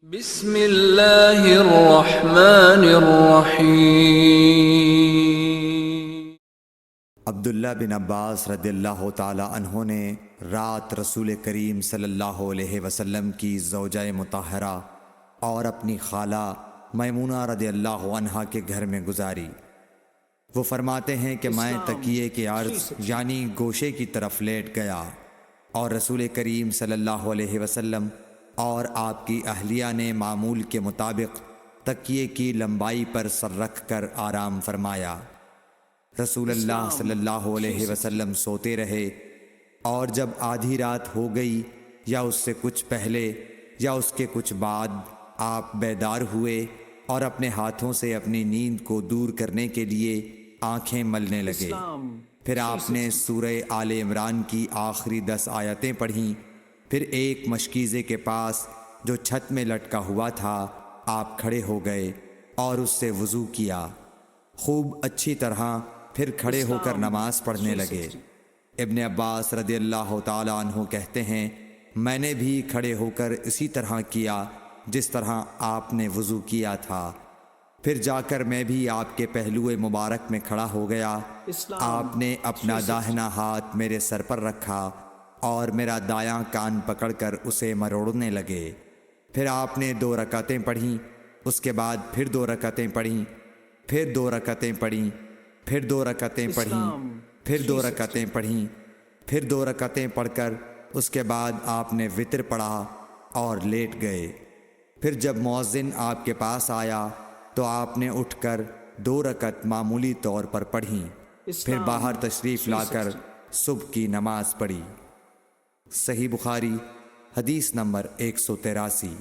بسم اللہ الرحمن الرحیم۔ عبداللہ بن عباس رضی اللہ تعالی عنہ نے رات رسول کریم صلی اللہ علیہ وسلم کی زوجہ مطہرہ اور اپنی خالہ میمونہ رضی اللہ عنہا کے گھر میں گزاری۔ وہ فرماتے ہیں کہ میں تکیے کے عرض یعنی گوشے کی طرف لیٹ گیا اور رسول کریم صلی اللہ علیہ وسلم اور آپ کی اہلیہ نے معمول کے مطابق تکیے کی لمبائی پر سر رکھ کر آرام فرمایا۔ رسول اللہ صلی اللہ علیہ وسلم سوتے رہے اور جب آدھی رات ہو گئی یا اس سے کچھ پہلے یا اس کے کچھ بعد آپ بیدار ہوئے اور اپنے ہاتھوں سے اپنی نیند کو دور کرنے کے لیے آنکھیں ملنے لگے۔ پھر آپ نے سورہ آل عمران کی آخری 10 آیتیں پڑھیں۔ پھر ایک مشکیزے کے پاس جو چھت میں لٹکا ہوا تھا آپ کھڑے ہو گئے اور اس سے وضو کیا، خوب اچھی طرح، پھر کھڑے ہو کر نماز پڑھنے لگے۔ ابن عباس رضی اللہ تعالی عنہ کہتے ہیں میں نے بھی کھڑے ہو کر اسی طرح کیا جس طرح آپ نے وضو کیا تھا۔ پھر جا کر میں بھی آپ کے پہلو مبارک میں کھڑا ہو گیا۔ آپ نے اپنا داہنا ہاتھ میرے سر پر رکھا اور میرا دایاں کان پکڑ کر اسے مروڑنے لگے۔ پھر آپ نے 2 رکعتیں پڑھیں، اس کے بعد پھر 2 رکعتیں پڑھیں، پھر 2 رکعتیں پڑھیں، پھر 2 رکعتیں پڑھیں، پھر 2 رکعتیں پڑھیں، پھر 2 رکعتیں پڑھ کر اس کے بعد آپ نے وتر پڑھا اور لیٹ گئے۔ پھر جب مؤذن آپ کے پاس آیا تو آپ نے اٹھ کر 2 رکعت معمولی طور پر پڑھیں، پھر باہر تشریف لا کر صبح کی نماز پڑھی۔ صحیح بخاری حدیث نمبر 183۔